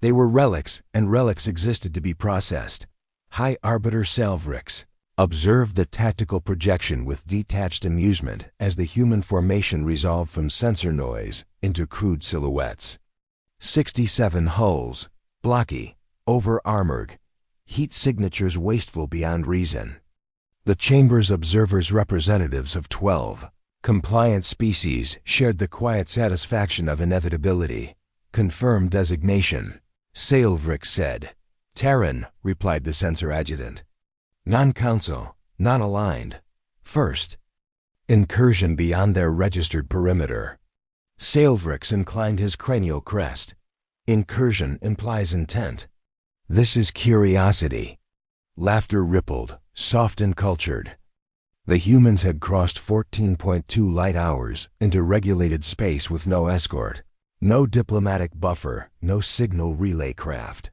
They were relics, and relics existed to be processed. High Arbiter Salvrix observed the tactical projection with detached amusement as the human formation resolved from sensor noise into crude silhouettes. 67 hulls, blocky, over-armored, heat signatures wasteful beyond reason. The chamber's observers, representatives of 12 compliant species, shared the quiet satisfaction of inevitability. Confirmed designation, Salvrix said. Terran, replied the sensor adjutant. Non-council, non-aligned. First. Incursion beyond their registered perimeter. Salvrix inclined his cranial crest. Incursion implies intent. This is curiosity. Laughter rippled, soft and cultured. The humans had crossed 14.2 light hours into regulated space with no escort, no diplomatic buffer, no signal relay craft.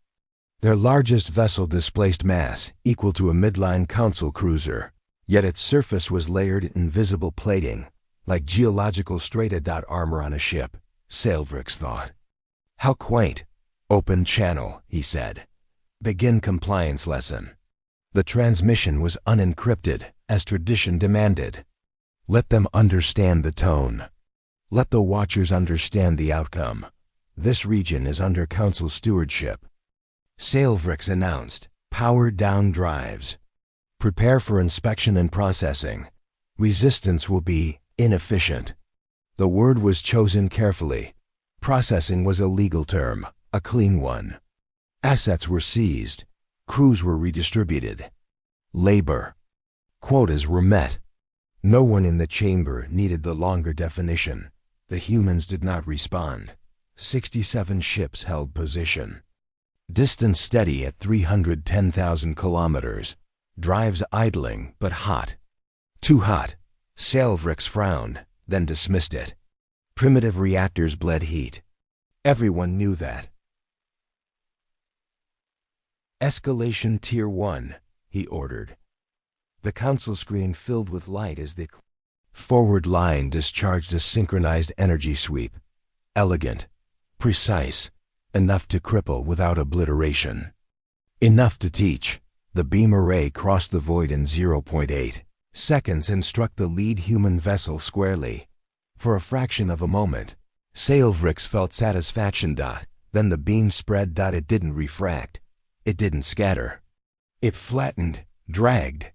Their largest vessel displaced mass equal to a midline council cruiser, yet its surface was layered in visible plating, like geological strata. Armor on a ship, Salvrix thought. How quaint. Open channel, he said. Begin compliance lesson. The transmission was unencrypted, as tradition demanded. Let them understand the tone. Let the watchers understand the outcome. This region is under council stewardship. Salvrix announced, power down drives. Prepare for inspection and processing. Resistance will be inefficient. The word was chosen carefully. Processing was a legal term, a clean one. Assets were seized. Crews were redistributed. Labor. Quotas were met. No one in the chamber needed the longer definition. The humans did not respond. 67 ships held position. Distance steady at 310,000 kilometers. Drives idling, but hot. Too hot. Salvrix frowned, then dismissed it. Primitive reactors bled heat. Everyone knew that. Escalation Tier 1, he ordered. The council screen filled with light as the forward line discharged a synchronized energy sweep. Elegant, precise, enough to cripple without obliteration. Enough to teach. The beam array crossed the void in 0.8 seconds and struck the lead human vessel squarely. For a fraction of a moment, Salvrix felt satisfaction. Then the beam spread. It didn't refract. It didn't scatter. It flattened, dragged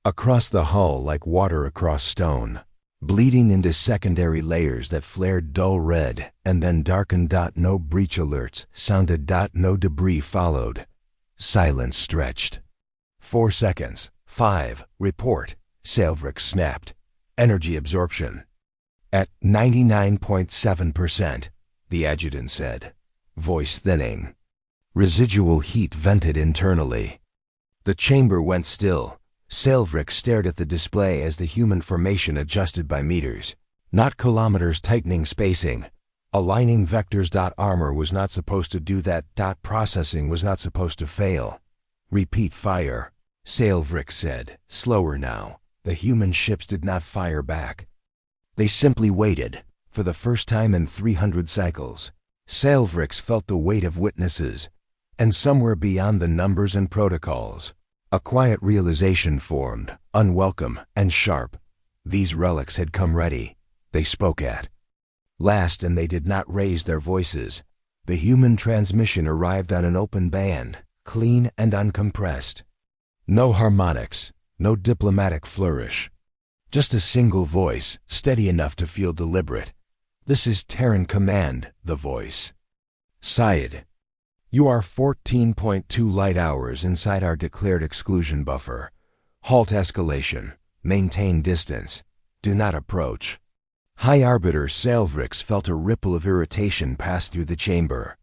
across the hull like water across stone, bleeding into secondary layers that flared dull red and then darkened. No breach alerts sounded. No debris followed. Silence stretched. 4 seconds. 5. Report. Salvrix snapped. Energy absorption. At 99.7%, the adjutant said, voice thinning. Residual heat vented internally. The chamber went still. Salvrix stared at the display as the human formation adjusted by meters, not kilometers, tightening spacing. Aligning vectors. Armor was not supposed to do that. Processing was not supposed to fail. Repeat fire, Salvrix said, slower now. The human ships did not fire back. They simply waited. For the first time in 300 cycles, Salvrix felt the weight of witnesses, and somewhere beyond the numbers and protocols, a quiet realization formed, unwelcome and sharp. These relics had come ready. They spoke at last, and they did not raise their voices. The human transmission arrived on an open band, clean and uncompressed. No harmonics, no diplomatic flourish. Just a single voice, steady enough to feel deliberate. This is Terran command, the voice. Syed, you are 14.2 light hours inside our declared exclusion buffer. Halt escalation. Maintain distance. Do not approach. High Arbiter Salvrix felt a ripple of irritation pass through the chamber.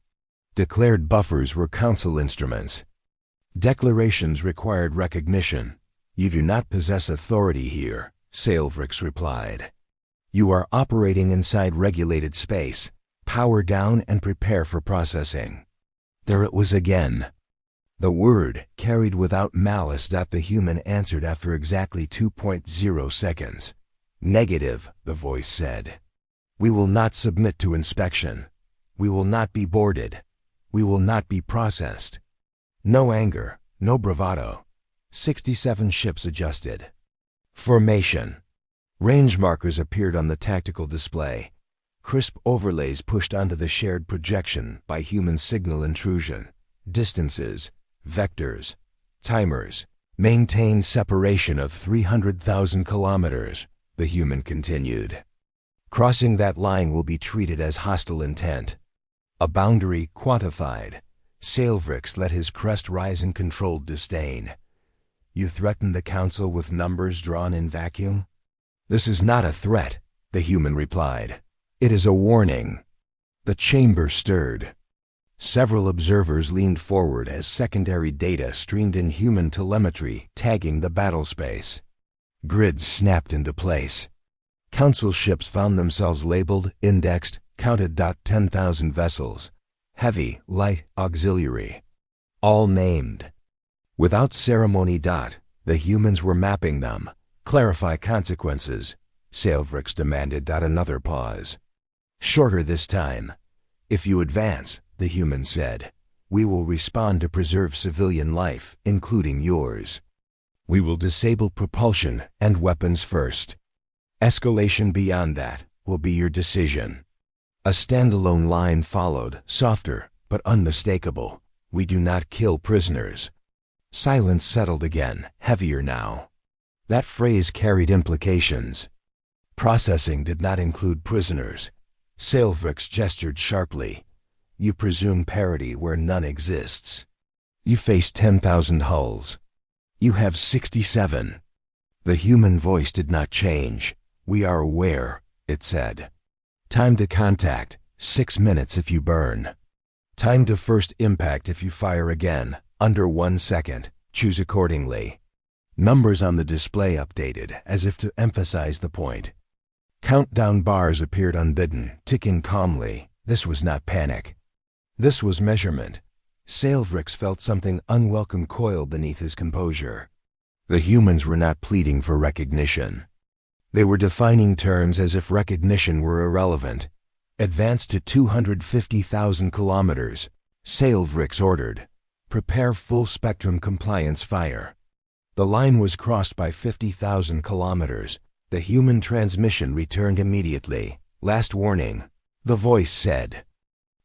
Declared buffers were council instruments. Declarations required recognition. You do not possess authority here, Salvrix replied. You are operating inside regulated space. Power down and prepare for processing. There it was again. The word carried without malice. The human answered after exactly 2.0 seconds. Negative, the voice said. We will not submit to inspection. We will not be boarded. We will not be processed. No anger, no bravado. 67 ships adjusted. Formation. Range markers appeared on the tactical display. Crisp overlays pushed onto the shared projection by human signal intrusion. Distances, vectors, timers. Maintain separation of 300,000 kilometers, the human continued. Crossing that line will be treated as hostile intent. A boundary quantified. Sailvrix let his crest rise in controlled disdain. You threaten the council with numbers drawn in vacuum? This is not a threat, the human replied. It is a warning. The chamber stirred. Several observers leaned forward as secondary data streamed in human telemetry, tagging the battle space. Grids snapped into place. Council ships found themselves labeled, indexed, counted. 10,000 vessels. Heavy, light, auxiliary. All named. Without ceremony. The humans were mapping them. Clarify consequences. Sailvrix demanded. Another pause. Shorter this time. If you advance, the human said, we will respond to preserve civilian life, including yours. We will disable propulsion and weapons first. Escalation beyond that will be your decision. A standalone line followed, softer, but unmistakable. We do not kill prisoners. Silence settled again, heavier now. That phrase carried implications. Processing did not include prisoners. Sailvrix gestured sharply. You presume parity where none exists. You face 10,000 hulls. You have 67. The human voice did not change. We are aware, it said. Time to contact, 6 minutes if you burn. Time to first impact if you fire again, under 1 second. Choose accordingly. Numbers on the display updated as if to emphasize the point. Countdown bars appeared unbidden, ticking calmly. This was not panic. This was measurement. Sailvrix felt something unwelcome coil beneath his composure. The humans were not pleading for recognition. They were defining terms as if recognition were irrelevant. Advance to 250,000 kilometers. Sailvrix ordered. Prepare full-spectrum compliance fire. The line was crossed by 50,000 kilometers. The human transmission returned immediately. Last warning. The voice said.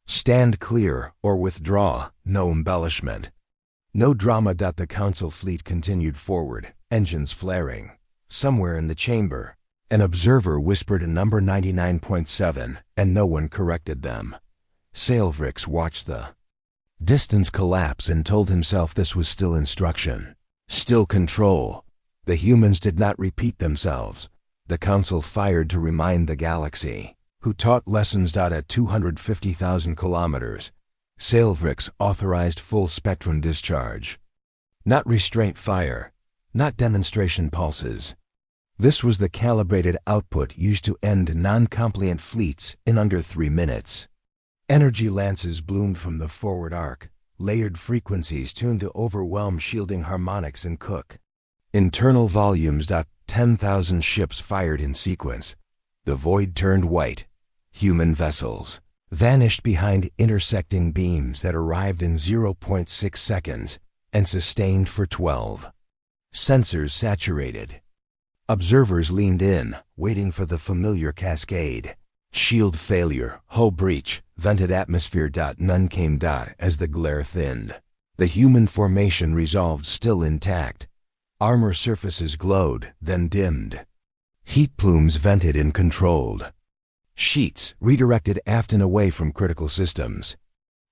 Stand clear or withdraw, no embellishment. No drama. The council fleet continued forward, engines flaring. Somewhere in the chamber, an observer whispered a number 99.7, and no one corrected them. Sailvrix watched the distance collapse and told himself this was still instruction, still control. The humans did not repeat themselves. The council fired to remind the galaxy, who taught lessons. At 250,000 kilometers, Sailvrix authorized full-spectrum discharge. Not restraint fire, not demonstration pulses. This was the calibrated output used to end non-compliant fleets in under 3 minutes. Energy lances bloomed from the forward arc, layered frequencies tuned to overwhelm shielding harmonics and cook. Internal volumes. 10,000 ships fired in sequence. The void turned white. Human vessels vanished behind intersecting beams that arrived in 0.6 seconds and sustained for 12. Sensors saturated. Observers leaned in, waiting for the familiar cascade. Shield failure, hull breach, vented atmosphere. None came. As the glare thinned. The human formation resolved, still intact. Armor surfaces glowed, then dimmed. Heat plumes vented and controlled. Sheets redirected aft and away from critical systems.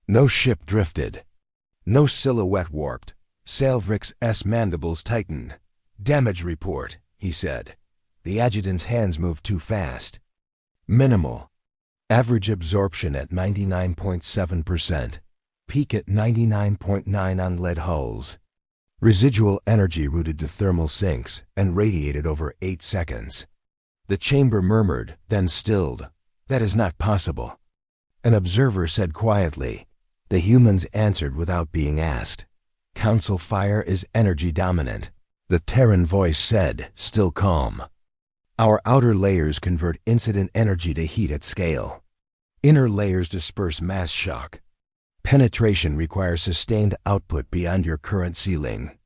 No ship drifted. No silhouette warped. Sailvrix's mandibles tightened. Damage report, he said. The adjutant's hands moved too fast. Minimal. Average absorption at 99.7%. Peak at 99.9 on lead hulls. Residual energy routed to thermal sinks and radiated over 8 seconds. The chamber murmured, then stilled. That is not possible. An observer said quietly. The humans answered without being asked. Council fire is energy dominant. The Terran voice said, still calm. Our outer layers convert incident energy to heat at scale. Inner layers disperse mass shock. Penetration requires sustained output beyond your current ceiling.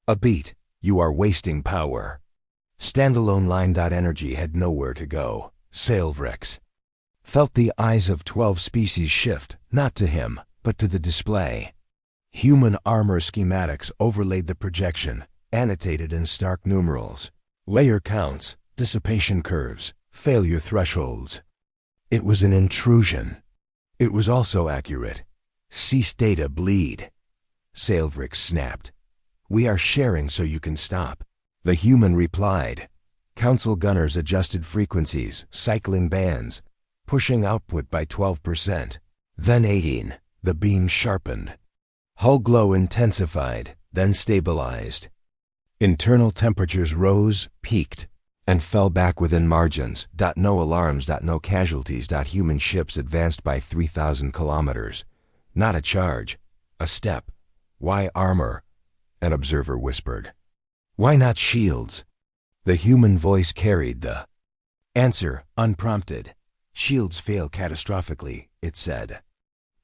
A beat, you are wasting power. Standalone line. Energy had nowhere to go. Salvrix felt the eyes of 12 species shift, not to him, but to the display. Human armor schematics overlaid the projection, annotated in stark numerals. Layer counts, dissipation curves, failure thresholds. It was an intrusion. It was also accurate. Cease data bleed. Salvrix snapped. We are sharing so you can stop. The human replied. Council gunners adjusted frequencies, cycling bands, pushing output by 12%. Then 18. The beam sharpened. Hull glow intensified, then stabilized. Internal temperatures rose, peaked, and fell back within margins. No alarms. No casualties. Human ships advanced by 3,000 kilometers. Not a charge, a step. Why armor? An observer whispered. Why not shields? The human voice carried the answer, unprompted. Shields fail catastrophically, it said.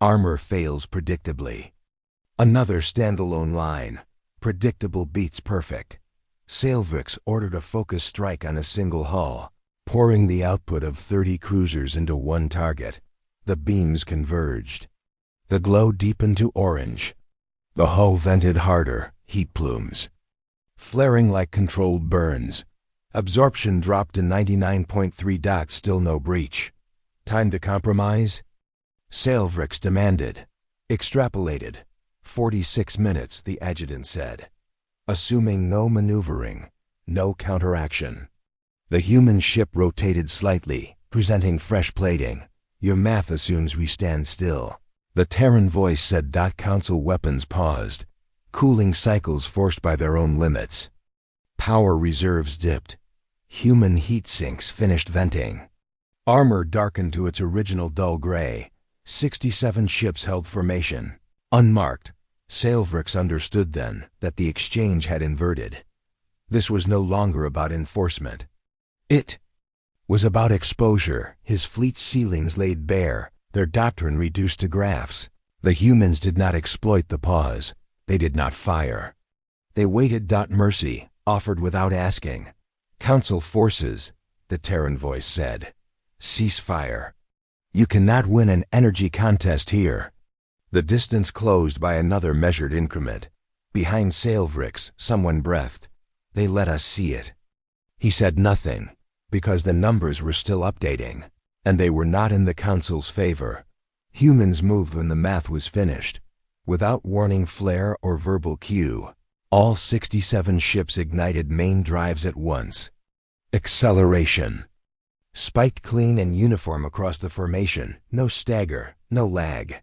Armor fails predictably. Another standalone line. Predictable beats perfect. Salvrix ordered a focus strike on a single hull, pouring the output of 30 cruisers into one target. The beams converged. The glow deepened to orange. The hull vented harder, heat plumes flaring like controlled burns. Absorption dropped to 99.3. Still no breach. Time to compromise? Salvrix demanded. Extrapolated. 46 minutes, the adjutant said. Assuming no maneuvering, no counteraction. The human ship rotated slightly, presenting fresh plating. Your math assumes we stand still. The Terran voice said. Council weapons paused. Cooling cycles forced by their own limits. Power reserves dipped. Human heat sinks finished venting. Armor darkened to its original dull gray. 67 ships held formation, unmarked. Salvrix understood then that the exchange had inverted. This was no longer about enforcement. It was about exposure. His fleet's ceilings laid bare, their doctrine reduced to graphs. The humans did not exploit the pause. They did not fire. They waited. Mercy, offered without asking. Council forces, the Terran voice said. Cease fire. You cannot win an energy contest here. The distance closed by another measured increment. Behind Salvrix, someone breathed. They let us see it. He said nothing, because the numbers were still updating, and they were not in the Council's favor. Humans moved when the math was finished. Without warning flare or verbal cue, all 67 ships ignited main drives at once. Acceleration. Spiked clean and uniform across the formation, no stagger, no lag.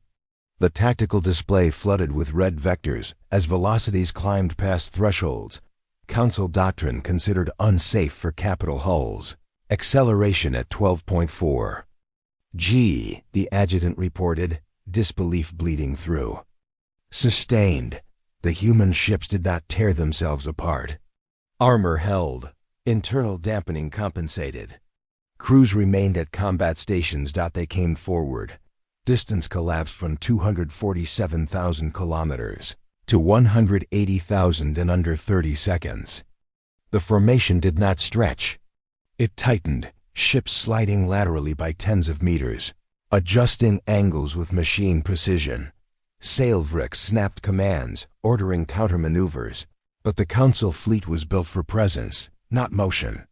The tactical display flooded with red vectors as velocities climbed past thresholds. Council doctrine considered unsafe for capital hulls. Acceleration at 12.4 G, the adjutant reported, disbelief bleeding through. Sustained. The human ships did not tear themselves apart. Armor held. Internal dampening compensated. Crews remained at combat stations. They came forward. Distance collapsed from 247,000 kilometers to 180,000 in under 30 seconds. The formation did not stretch. It tightened, ships sliding laterally by tens of meters, adjusting angles with machine precision. Salvrix snapped commands, ordering countermaneuvers, but the Council fleet was built for presence, not motion.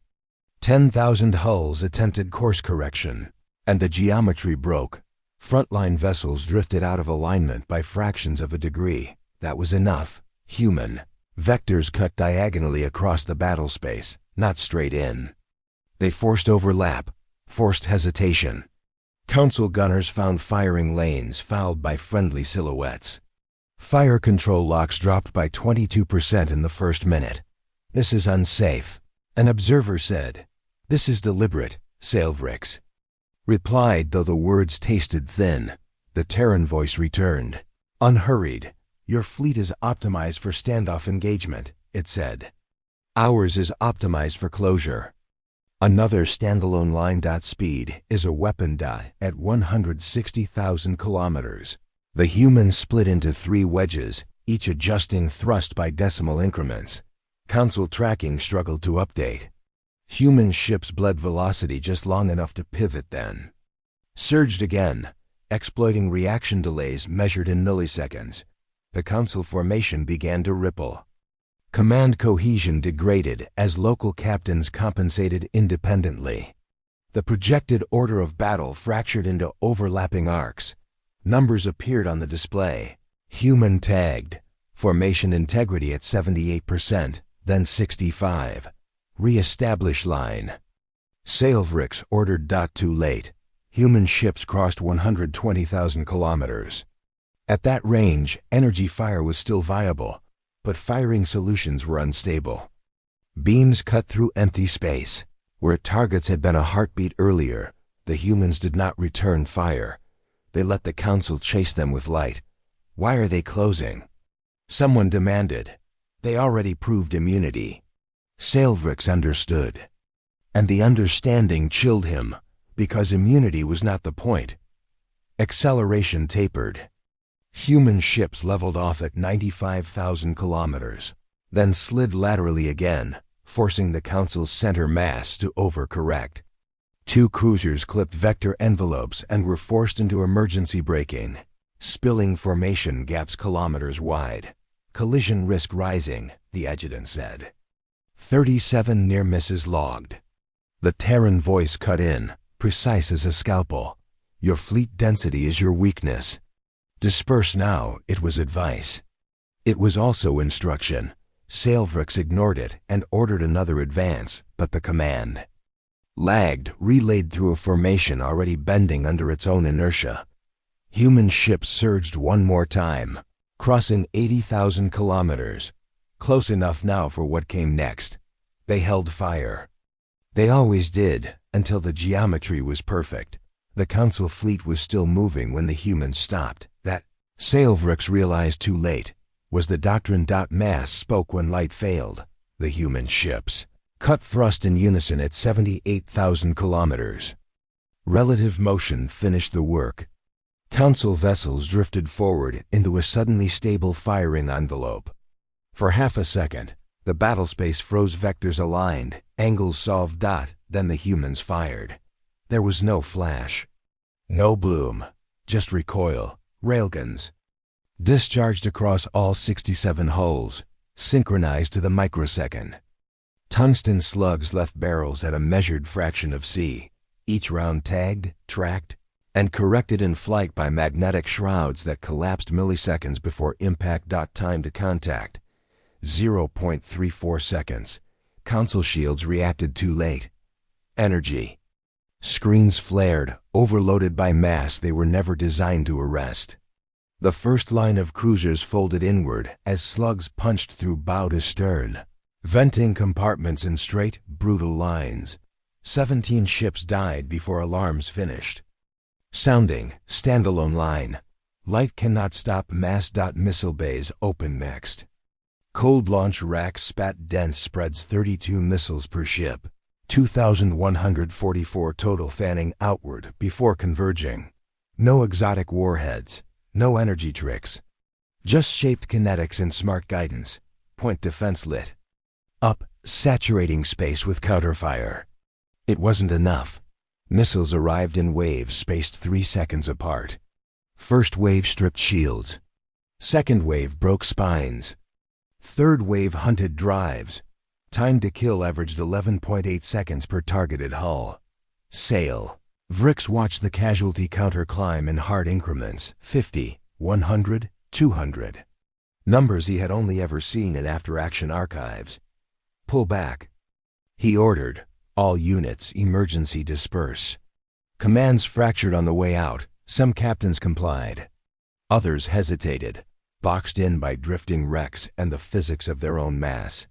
10,000 hulls attempted course correction, and the geometry broke. Frontline vessels drifted out of alignment by fractions of a degree. That was enough. Human. Vectors cut diagonally across the battle space, not straight in. They forced overlap, forced hesitation. Council gunners found firing lanes fouled by friendly silhouettes. Fire control locks dropped by 22% in the first minute. This is unsafe. An observer said. This is deliberate, Salvrix replied, though the words tasted thin. The Terran voice returned. Unhurried. Your fleet is optimized for standoff engagement, it said. Ours is optimized for closure. Another standalone line. Speed is a weapon. At 160,000 kilometers. The humans split into 3 wedges, each adjusting thrust by decimal increments. Council tracking struggled to update. Human ships bled velocity just long enough to pivot, then surged again, exploiting reaction delays measured in milliseconds. The Council formation began to ripple. Command cohesion degraded as local captains compensated independently. The projected order of battle fractured into overlapping arcs. Numbers appeared on the display. Human tagged. Formation integrity at 78%, then 65%. Re-establish line. Salvrix ordered. Too late. Human ships crossed 120,000 kilometers. At that range, energy fire was still viable, but firing solutions were unstable. Beams cut through empty space. Where targets had been a heartbeat earlier, the humans did not return fire. They let the Council chase them with light. Why are they closing? Someone demanded. They already proved immunity. Salvrix understood. And the understanding chilled him, because immunity was not the point. Acceleration tapered. Human ships leveled off at 95,000 kilometers, then slid laterally again, forcing the Council's center mass to overcorrect. 2 cruisers clipped vector envelopes and were forced into emergency braking, spilling formation gaps kilometers wide. Collision risk rising, the adjutant said. 37 near misses logged. The Terran voice cut in, precise as a scalpel. Your fleet density is your weakness. Disperse now, it was advice. It was also instruction. Salvrix ignored it and ordered another advance, but the command lagged, relayed through a formation already bending under its own inertia. Human ships surged one more time, crossing 80,000 kilometers. Close enough now for what came next. They held fire. They always did, until the geometry was perfect. The Council fleet was still moving when the humans stopped. That, Salvrix realized too late, was the doctrine. Mass spoke when light failed. The human ships cut thrust in unison at 78,000 kilometers. Relative motion finished the work. Council vessels drifted forward into a suddenly stable firing envelope. For half a second, the battlespace froze, vectors aligned, angles solved. Then the humans fired. There was no flash, no bloom, just recoil, railguns. Discharged across all 67 hulls, synchronized to the microsecond. Tungsten slugs left barrels at a measured fraction of C, each round tagged, tracked, and corrected in flight by magnetic shrouds that collapsed milliseconds before impact. Time to contact, 0.34 seconds. Council shields reacted too late. Energy. Screens flared, overloaded by mass they were never designed to arrest. The first line of cruisers folded inward as slugs punched through bow to stern, venting compartments in straight, brutal lines. 17 ships died before alarms finished. Sounding, standalone line. Light cannot stop mass. Missile bays open next. Cold launch racks spat dense spreads, 32 missiles per ship. 2,144 total fanning outward before converging. No exotic warheads, no energy tricks. Just shaped kinetics and smart guidance. Point defense lit up, saturating space with counterfire. It wasn't enough. Missiles arrived in waves spaced 3 seconds apart. First wave stripped shields. Second wave broke spines. Third wave hunted drives. Time to kill averaged 11.8 seconds per targeted hull. Sail. Vrix watched the casualty counter climb in hard increments, 50, 100, 200. Numbers he had only ever seen in after-action archives. Pull back. He ordered. All units, emergency disperse. Commands fractured on the way out. Some captains complied. Others hesitated, boxed in by drifting wrecks and the physics of their own mass.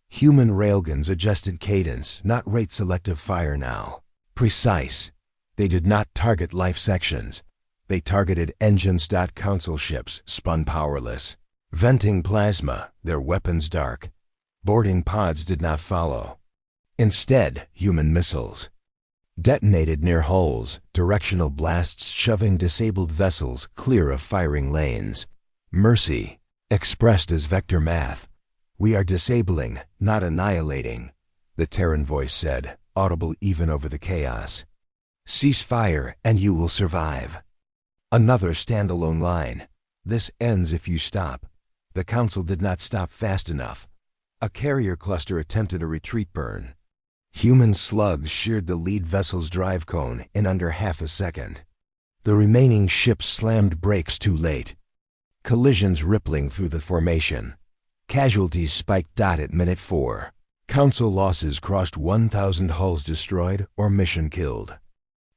Human railguns adjusted cadence, not rate selective fire now. Precise. They did not target life sections. They targeted engines. Council ships spun powerless, venting plasma, their weapons dark. Boarding pods did not follow. Instead, human missiles. Detonated near hulls, directional blasts shoving disabled vessels clear of firing lanes. Mercy, expressed as vector math. We are disabling, not annihilating, the Terran voice said, audible even over the chaos. Cease fire and you will survive. Another standalone line. This ends if you stop. The Council did not stop fast enough. A carrier cluster attempted a retreat burn. Human slugs sheared the lead vessel's drive cone in under half a second. The remaining ships slammed brakes too late. Collisions rippling through the formation. Casualties spiked at minute 4. Council losses crossed 1,000 hulls destroyed or mission killed.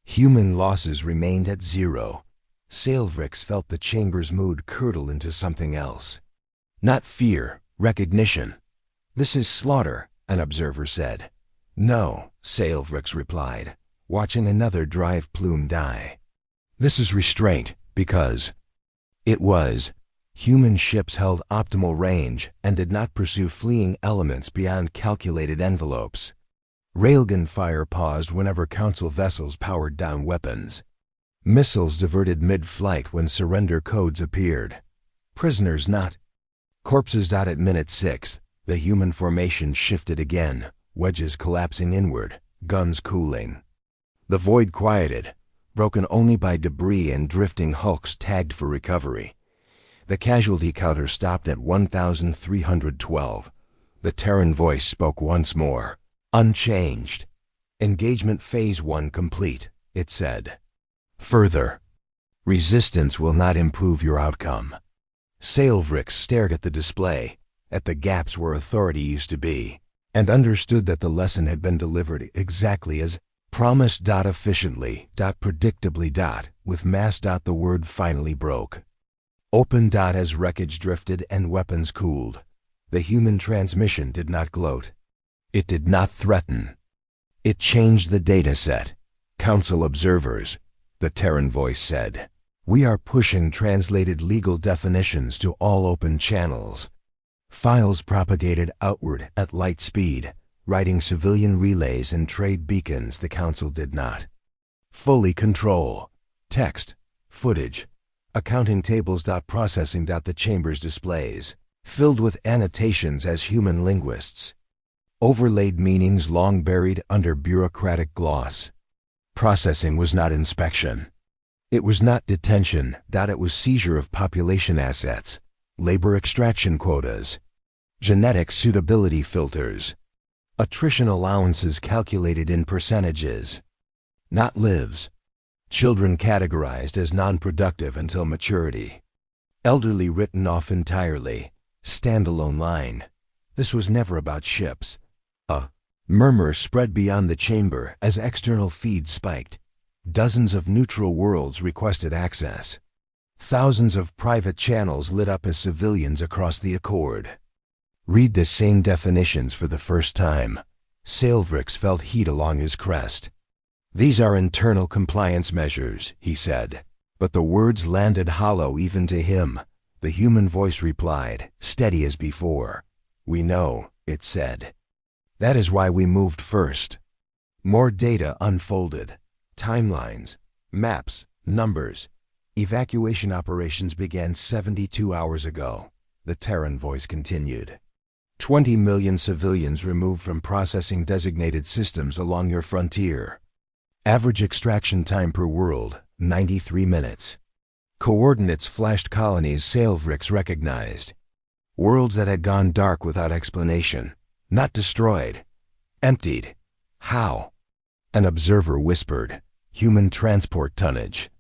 Human losses remained at 0. Sailvrix felt the chamber's mood curdle into something else. Not fear, recognition. This is slaughter, an observer said. No, Sailvrix replied, watching another drive plume die. This is restraint, because it was. Human ships held optimal range and did not pursue fleeing elements beyond calculated envelopes. Railgun fire paused whenever Council vessels powered down weapons. Missiles diverted mid-flight when surrender codes appeared. Prisoners not. Corpses at minute 6. The human formation shifted again, wedges collapsing inward, guns cooling. The void quieted, broken only by debris and drifting hulks tagged for recovery. The casualty counter stopped at 1,312. The Terran voice spoke once more. Unchanged. Engagement Phase 1 complete, it said. Further, resistance will not improve your outcome. Sailvrix stared at the display, at the gaps where authority used to be, and understood that the lesson had been delivered exactly as promised. Efficiently, predictably, with mass. The word finally broke. Open. As wreckage drifted and weapons cooled. The human transmission did not gloat. It did not threaten. It changed the data set. Council observers, the Terran voice said. We are pushing translated legal definitions to all open channels. Files propagated outward at light speed, writing civilian relays and trade beacons the Council did not. Fully control. Text, footage, accounting tables. Processing. The chamber's displays, filled with annotations as human linguists. Overlaid meanings long buried under bureaucratic gloss. Processing was not inspection. It was not detention. It was seizure of population assets, labor extraction quotas, genetic suitability filters, attrition allowances calculated in percentages. Not lives. Children categorized as non-productive until maturity. Elderly written off entirely. Standalone line. This was never about ships. A murmur spread beyond the chamber as external feeds spiked. Dozens of neutral worlds requested access. Thousands of private channels lit up as civilians across the Accord. Read the same definitions for the first time. Sailvrix felt heat along his crest. These are internal compliance measures, he said. But the words landed hollow even to him. The human voice replied, steady as before. We know, it said. That is why we moved first. More data unfolded. Timelines, maps, numbers. Evacuation operations began 72 hours ago, the Terran voice continued. 20 million civilians removed from processing designated systems along your frontier. Average extraction time per world, 93 minutes. Coordinates flashed colonies Sailvrix recognized. Worlds that had gone dark without explanation. Not destroyed. Emptied. How? An observer whispered. Human transport tonnage.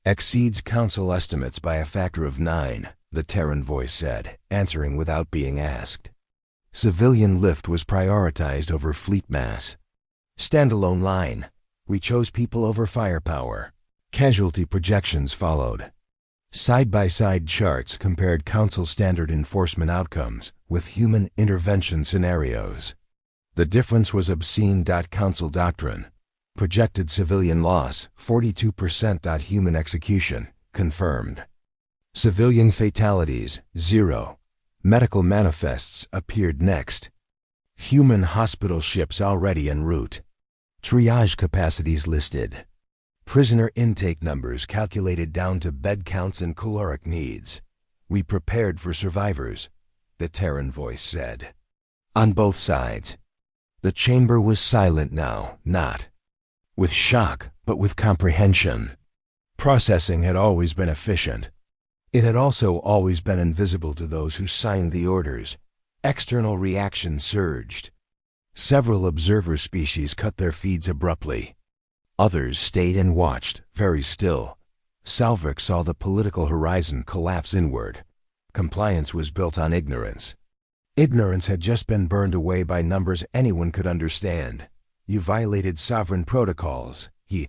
Exceeds Council estimates by a factor of 9, the Terran voice said, answering without being asked. Civilian lift was prioritized over fleet mass. Standalone line. We chose people over firepower. Casualty projections followed. Side-by-side charts compared Council standard enforcement outcomes with human intervention scenarios. The difference was obscene. Council doctrine. Projected civilian loss, 42%. Human execution, confirmed. Civilian fatalities, 0. Medical manifests appeared next. Human hospital ships already en route. Triage capacities listed. Prisoner intake numbers calculated down to bed counts and caloric needs. We prepared for survivors, the Terran voice said. On both sides. The chamber was silent now, not with shock, but with comprehension. Processing had always been efficient. It had also always been invisible to those who signed the orders. External reaction surged. Several observer species cut their feeds abruptly. Others stayed and watched, very still. Salvik saw the political horizon collapse inward. Compliance was built on ignorance. Ignorance had just been burned away by numbers anyone could understand. You violated sovereign protocols, he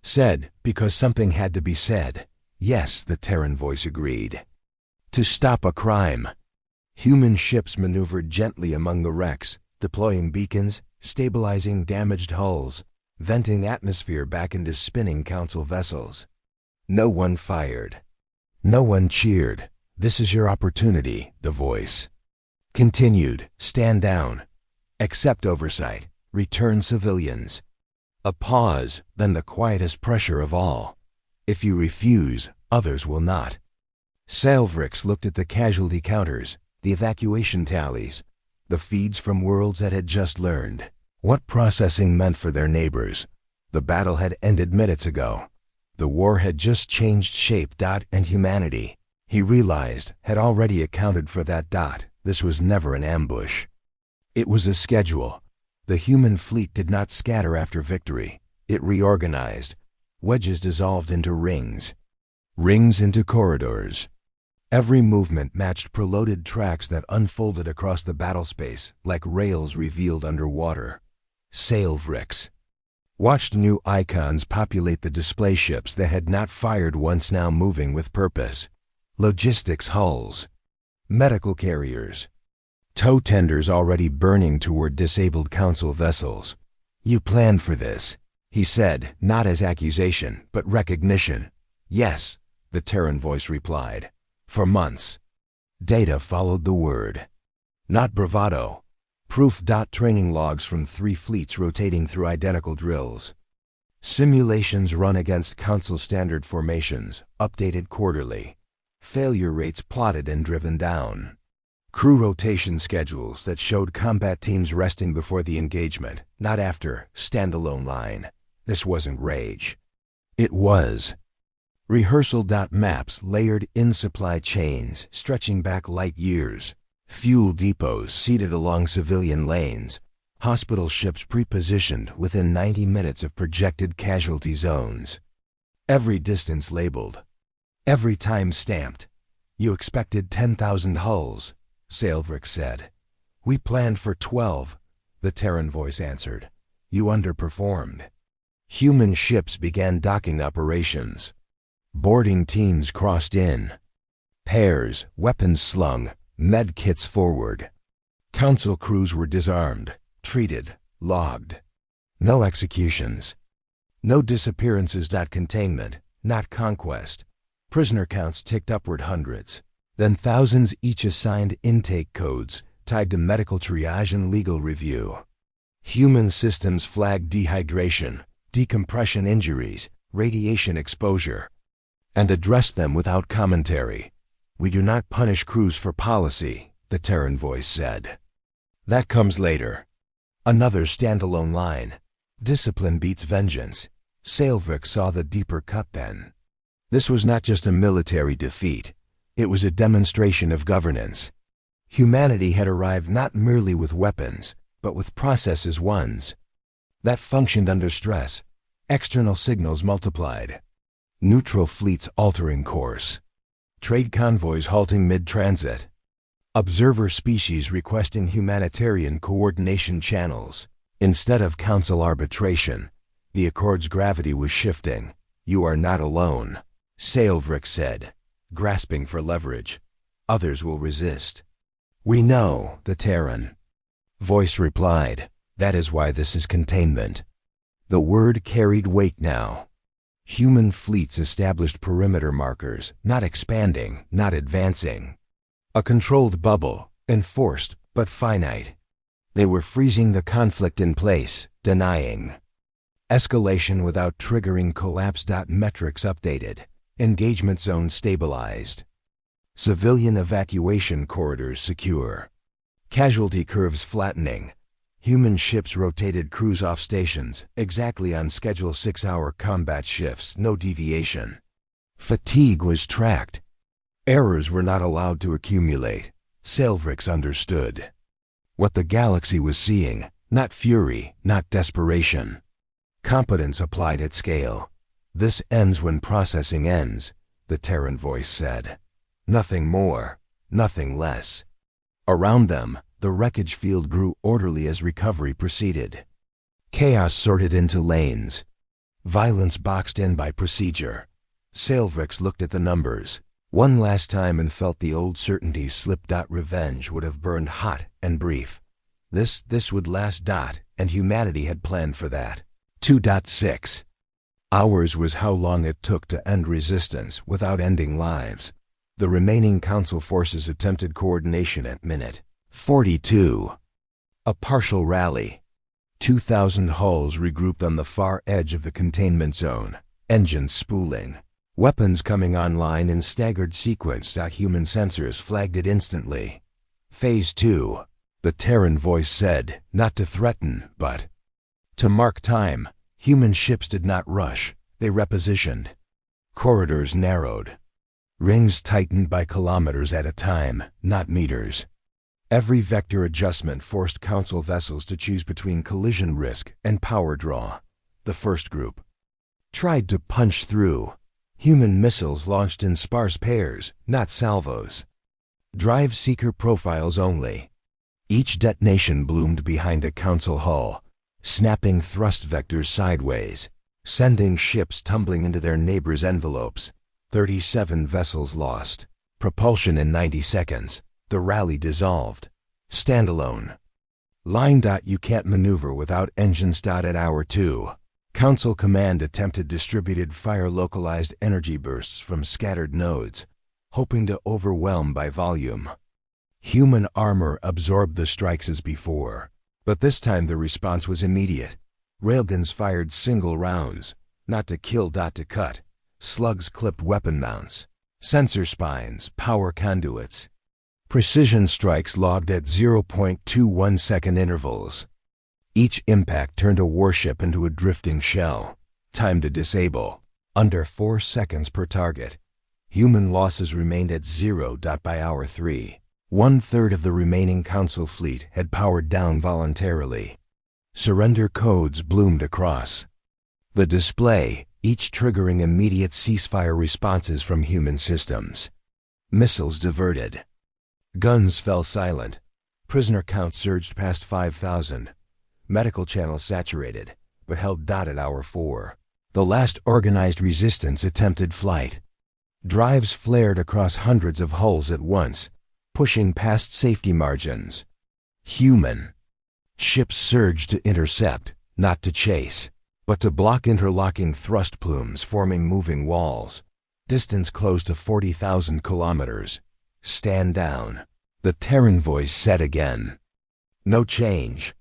said, because something had to be said. Yes, the Terran voice agreed. To stop a crime. Human ships maneuvered gently among the wrecks, deploying beacons, stabilizing damaged hulls, venting atmosphere back into spinning council vessels. No one fired. No one cheered. This is your opportunity, the voice continued. Stand down. Accept oversight. Return civilians. A pause, then the quietest pressure of all. If you refuse, others will not. Salvrix looked at the casualty counters, the evacuation tallies, the feeds from worlds that had just learned what processing meant for their neighbors. The battle had ended minutes ago. The war had just changed shape. And humanity, he realized, had already accounted for that. This was never an ambush. It was a schedule. The human fleet did not scatter after victory. It reorganized. Wedges dissolved into rings. Rings into corridors. Every movement matched preloaded tracks that unfolded across the battle space like rails revealed underwater. Salvrix watched new icons populate the display ships that had not fired once, now moving with purpose. Logistics hulls. Medical carriers. Tow tenders already burning toward disabled council vessels. You planned for this, he said, not as accusation, but recognition. Yes, the Terran voice replied. For months. Data followed the word. Not bravado. Proof. Training logs from 3 fleets rotating through identical drills. Simulations run against council standard formations, updated quarterly. Failure rates plotted and driven down. Crew rotation schedules that showed combat teams resting before the engagement, not after. Standalone line. This wasn't rage. It was rehearsal. Maps layered in supply chains, stretching back light years. Fuel depots seated along civilian lanes. Hospital ships pre-positioned within 90 minutes of projected casualty zones. Every distance labeled. Every time stamped. You expected 10,000 hulls, Salvrix said. We planned for 12, the Terran voice answered. You underperformed. Human ships began docking operations. Boarding teams crossed in. Pairs, weapons slung, med kits forward. Council crews were disarmed, treated, logged. No executions. No disappearances. Containment, not conquest. Prisoner counts ticked upward hundreds, then thousands, each assigned intake codes tied to medical triage and legal review. Human systems flagged dehydration, decompression injuries, radiation exposure, and addressed them without commentary. We do not punish crews for policy, the Terran voice said. That comes later. Another standalone line. Discipline beats vengeance. Salvrix saw the deeper cut then. This was not just a military defeat. It was a demonstration of governance. Humanity had arrived not merely with weapons, but with processes ones that functioned under stress. External signals multiplied. Neutral fleets altering course. Trade convoys halting mid-transit. Observer species requesting humanitarian coordination channels. Instead of council arbitration, the Accord's gravity was shifting. You are not alone, Salvrix said, grasping for leverage. Others will resist. We know, the Terran voice replied. That is why this is containment. The word carried weight now. Human fleets established perimeter markers, not expanding, not advancing. A controlled bubble, enforced, but finite. They were freezing the conflict in place, denying Escalation without triggering collapse. Metrics updated. Engagement zone stabilized. Civilian evacuation corridors secure. Casualty curves flattening. Human ships rotated crews off stations, exactly on schedule. 6-hour combat shifts, no deviation. Fatigue was tracked. Errors were not allowed to accumulate. Selvriks understood what the galaxy was seeing, not fury, not desperation. Competence applied at scale. This ends when processing ends, the Terran voice said. Nothing more, nothing less. Around them, the wreckage field grew orderly as recovery proceeded. Chaos sorted into lanes. Violence boxed in by procedure. Selvriks looked at the numbers one last time and felt the old certainties slip. Revenge would have burned hot and brief. This would last. And humanity had planned for that. 2.6 hours was how long it took to end resistance without ending lives. The remaining Council forces attempted coordination at minute 42. A partial rally. 2,000 hulls regrouped on the far edge of the containment zone, engines spooling. Weapons coming online in staggered sequence. Human sensors flagged it instantly. Phase 2, the Terran voice said, not to threaten, but to mark time. Human ships did not rush, they repositioned. Corridors narrowed. Rings tightened by kilometers at a time, not meters. Every vector adjustment forced Council vessels to choose between collision risk and power draw. The first group tried to punch through. Human missiles launched in sparse pairs, not salvos. Drive seeker profiles only. Each detonation bloomed behind a Council hull, snapping thrust vectors sideways, sending ships tumbling into their neighbors' envelopes. 37 vessels lost. Propulsion in 90 seconds. The rally dissolved. Standalone. Line. You can't maneuver without engines. At hour 2. Council command attempted distributed fire localized energy bursts from scattered nodes, hoping to overwhelm by volume. Human armor absorbed the strikes as before, but this time the response was immediate. Railguns fired single rounds, not to kill. To cut. Slugs clipped weapon mounts, sensor spines, power conduits. Precision strikes logged at 0.21 second intervals. Each impact turned a warship into a drifting shell. Time to disable. Under 4 seconds per target. Human losses remained at 0. By hour 3, 1/3 of the remaining Council fleet had powered down voluntarily. Surrender codes bloomed across the display, each triggering immediate ceasefire responses from human systems. Missiles diverted. Guns fell silent. Prisoner count surged past 5,000. Medical channels saturated, but held. At hour 4. The last organized resistance attempted flight. Drives flared across hundreds of hulls at once, pushing past safety margins. Human ships surged to intercept, not to chase, but to block interlocking thrust plumes forming moving walls. Distance close to 40,000 kilometers. Stand down. The Terran voice said again. No change.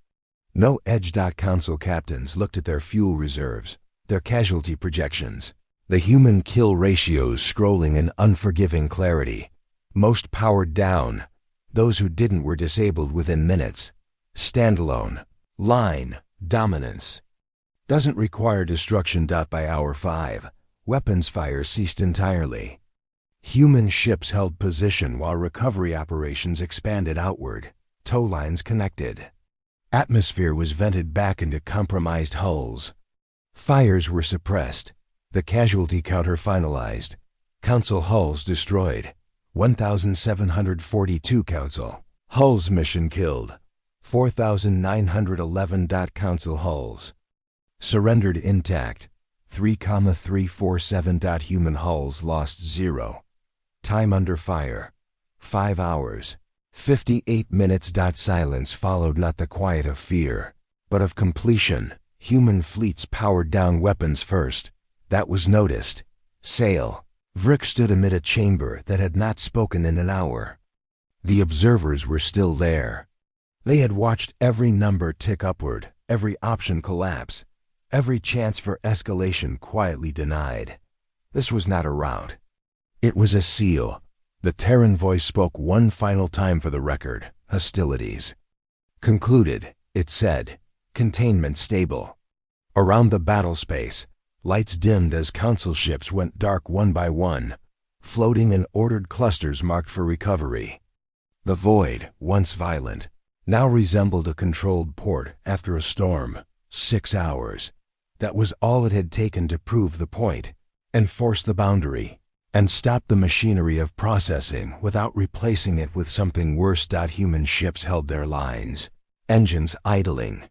No edge. Council captains looked at their fuel reserves, their casualty projections, the human kill ratios scrolling in unforgiving clarity. Most powered down. Those who didn't were disabled within minutes. Standalone. Line. Dominance. Doesn't require destruction. By hour 5, weapons fire ceased entirely. Human ships held position while recovery operations expanded outward. Tow lines connected. Atmosphere was vented back into compromised hulls. Fires were suppressed. The casualty counter finalized. Council hulls destroyed. 1,742 Council hulls mission killed. 4,911. Council hulls surrendered intact. 3,347. Human hulls lost 0. Time under fire. 5 hours. 58 minutes. Silence followed, not the quiet of fear, but of completion. Human fleets powered down weapons first. That was noticed. Sail. Vrik stood amid a chamber that had not spoken in an hour. The observers were still there. They had watched every number tick upward, every option collapse. Every chance for escalation quietly denied. This was not a rout. It was a seal. The Terran voice spoke one final time for the record. Hostilities concluded, it said. Containment stable. Around the battle space, lights dimmed as Council ships went dark one by one, floating in ordered clusters marked for recovery. The void, once violent, now resembled a controlled port after a storm. 6 hours. That was all it had taken to prove the point, enforce the boundary, and stop the machinery of processing without replacing it with something worse. Human ships held their lines, engines idling,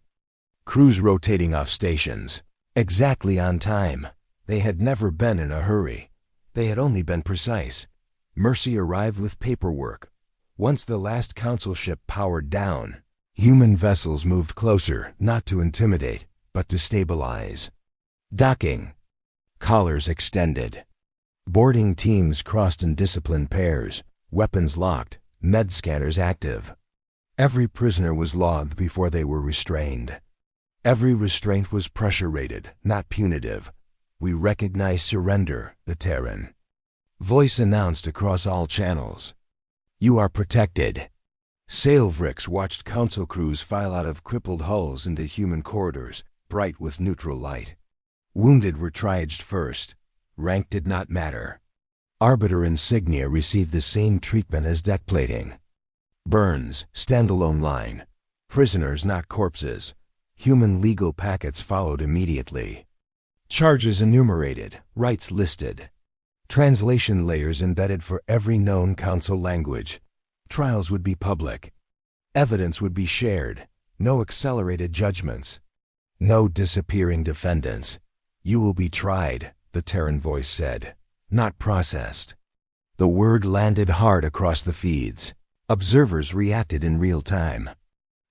crews rotating off stations, exactly on time. They had never been in a hurry. They had only been precise. Mercy arrived with paperwork. Once the last Council ship powered down, human vessels moved closer, not to intimidate, but to stabilize. Docking. Collars extended. Boarding teams crossed in disciplined pairs, weapons locked, med scanners active. Every prisoner was logged before they were restrained. Every restraint was pressure-rated, not punitive. We recognize surrender, the Terran voice announced across all channels. You are protected. Sailvricks watched Council crews file out of crippled hulls into human corridors, bright with neutral light. Wounded were triaged first. Rank did not matter. Arbiter insignia received the same treatment as deck plating. Burns, standalone line. Prisoners, not corpses. Human legal packets followed immediately. Charges enumerated, rights listed. Translation layers embedded for every known Council language. Trials would be public. Evidence would be shared. No accelerated judgments. No disappearing defendants. You will be tried, the Terran voice said, not processed. The word landed hard across the feeds. Observers reacted in real time.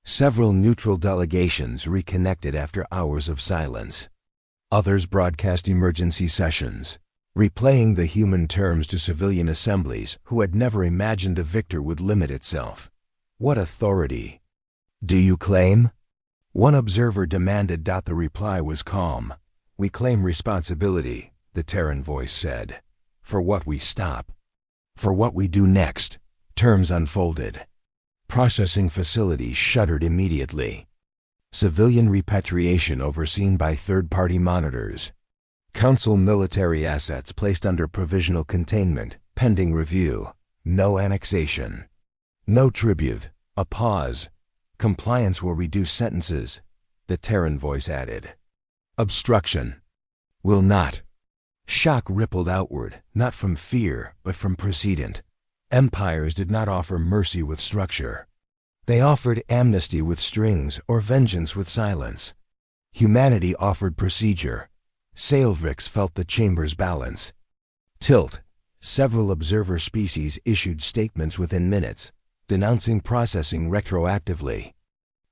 Several neutral delegations reconnected after hours of silence. Others broadcast emergency sessions, replaying the human terms to civilian assemblies who had never imagined a victor would limit itself. What authority do you claim? One observer demanded. The reply was calm. We claim responsibility, the Terran voice said, for what we stop. For what we do next. Terms unfolded. Processing facilities shuttered immediately. Civilian repatriation overseen by third-party monitors. Council military assets placed under provisional containment, pending review. No annexation. No tribute. A pause. Compliance will reduce sentences, the Terran voice added. Obstruction. Will not. Shock rippled outward, not from fear, but from precedent. Empires did not offer mercy with structure. They offered amnesty with strings or vengeance with silence. Humanity offered procedure. Sailvricks felt the chamber's balance. Tilt. Several observer species issued statements within minutes, denouncing processing retroactively.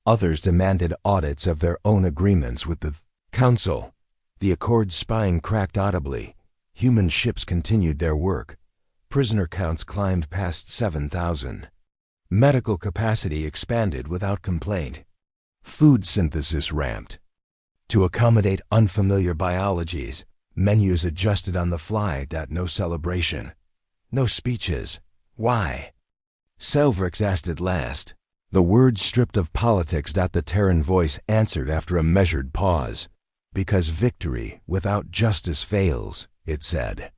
Others demanded audits of their own agreements with the Council. The Accord's spine cracked audibly. Human ships continued their work. Prisoner counts climbed past 7,000. Medical capacity expanded without complaint. Food synthesis ramped. To accommodate unfamiliar biologies, menus adjusted on the fly. No celebration. No speeches. Why? Sailvricks asked at last. The words stripped of politics. The Terran voice answered after a measured pause. Because victory without justice fails, it said.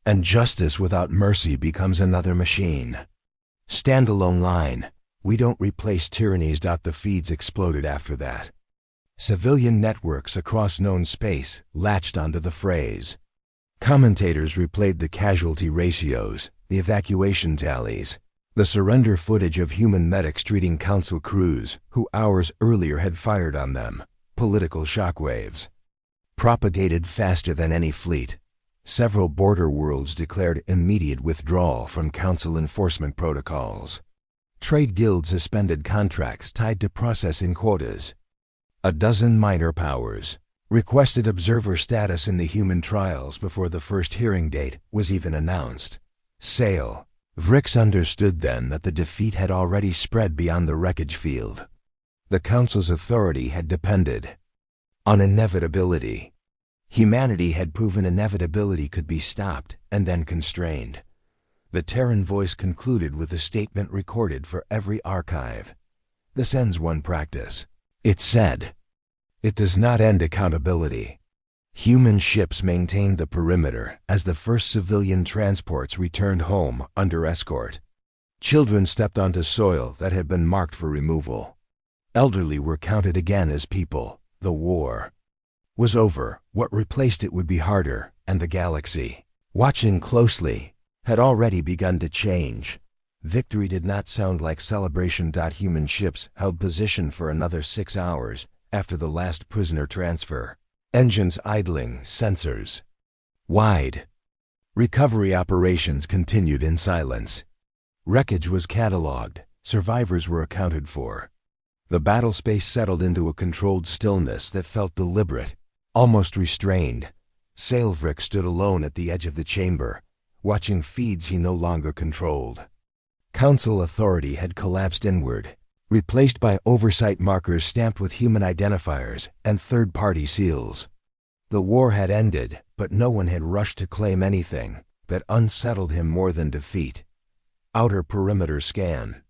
And justice without mercy becomes another machine. Standalone line. We don't replace tyrannies. The feeds exploded after that. Civilian networks across known space latched onto the phrase. Commentators replayed the casualty ratios, the evacuation tallies, the surrender footage of human medics treating Council crews who hours earlier had fired on them. Political shockwaves propagated faster than any fleet. Several border worlds declared immediate withdrawal from Council enforcement protocols. Trade guilds suspended contracts tied to processing quotas. A dozen minor powers requested observer status in the human trials before the first hearing date was even announced. Sailvricks understood then that the defeat had already spread beyond the wreckage field. The Council's authority had depended On inevitability. Humanity had proven inevitability could be stopped and then constrained. The Terran voice concluded with a statement recorded for every archive. This ends one practice. It said. It does not end accountability. Human ships maintained the perimeter as the first civilian transports returned home under escort. Children stepped onto soil that had been marked for removal. Elderly were counted again as people. The war was over. What replaced it would be harder, and the galaxy, watching closely, had already begun to change. Victory did not sound like celebration. Human ships held position for another 6 hours after the last prisoner transfer. Engines idling, sensors wide. Recovery operations continued in silence. Wreckage was catalogued. Survivors were accounted for. The battle space settled into a controlled stillness that felt deliberate, almost restrained. Salvrik stood alone at the edge of the chamber, watching feeds he no longer controlled. Council authority had collapsed inward, replaced by oversight markers stamped with human identifiers and third-party seals. The war had ended, but no one had rushed to claim anything that unsettled him more than defeat. Outer perimeter scan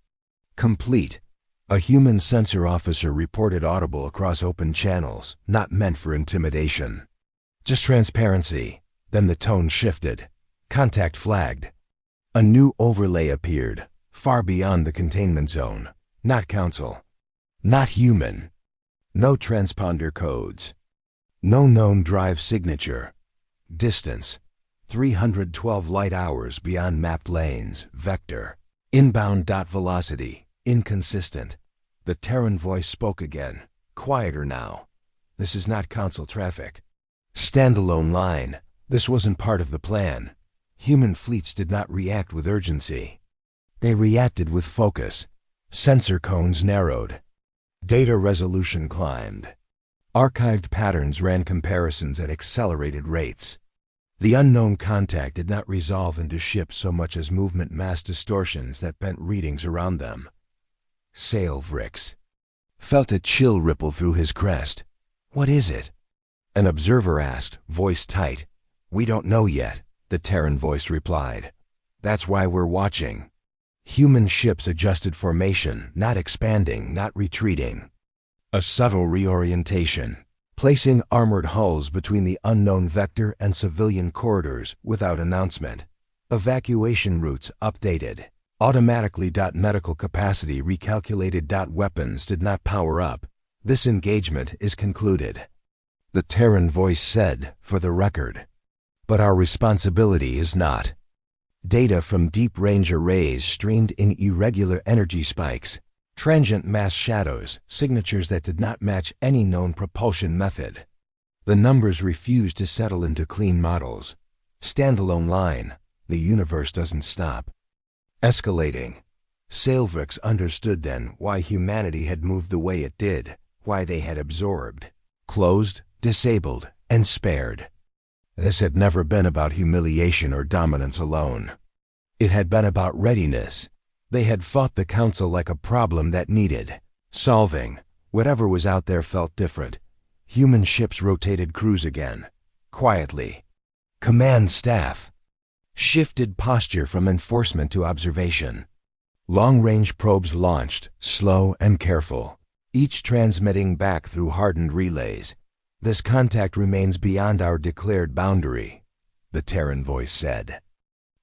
complete. A human sensor officer reported audible across open channels, not meant for intimidation. Just transparency. Then the tone shifted. Contact flagged. A new overlay appeared, far beyond the containment zone. Not Council. Not human. No transponder codes. No known drive signature. Distance. 312 light hours beyond mapped lanes. Vector. Inbound. Velocity. Inconsistent. The Terran voice spoke again. Quieter now. This is not Council traffic. Standalone line. This wasn't part of the plan. Human fleets did not react with urgency. They reacted with focus. Sensor cones narrowed. Data resolution climbed. Archived patterns ran comparisons at accelerated rates. The unknown contact did not resolve into ships so much as movement mass distortions that bent readings around them. Salvrik felt a chill ripple through his crest. What is it? An observer asked, voice tight. We don't know yet, the Terran voice replied. That's why we're watching. Human ships adjusted formation, not expanding, not retreating. A subtle reorientation, placing armored hulls between the unknown vector and civilian corridors without announcement. Evacuation routes updated. Automatically. Medical capacity recalculated. Weapons did not power up. This engagement is concluded. The Terran voice said, for the record. But our responsibility is not. Data from deep-range arrays streamed in irregular energy spikes, transient mass shadows, signatures that did not match any known propulsion method. The numbers refused to settle into clean models. Standalone line. The universe doesn't stop. Escalating. Salvrik understood then why humanity had moved the way it did, why they had absorbed, closed, disabled, and spared. This had never been about humiliation or dominance alone. It had been about readiness. They had fought the Council like a problem that needed solving. Whatever was out there felt different. Human ships rotated crews again, quietly. Command staff shifted posture from enforcement to observation. Long-range probes launched, slow and careful, each transmitting back through hardened relays. This contact remains beyond our declared boundary, the Terran voice said.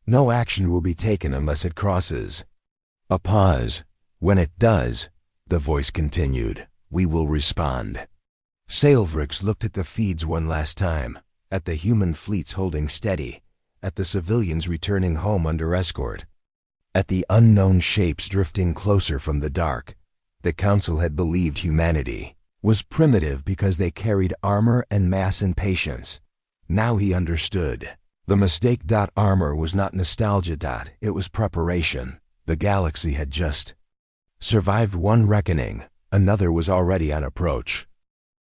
No action will be taken unless it crosses. A pause. When it does, the voice continued, we will respond. Salvrik looked at the feeds one last time, at the human fleets holding steady, at the civilians returning home under escort, at the unknown shapes drifting closer from the dark. The Council had believed humanity was primitive because they carried armor and mass and patience. Now he understood. The mistake. Armor was not nostalgia. It was preparation. The galaxy had just survived one reckoning. Another was already on approach.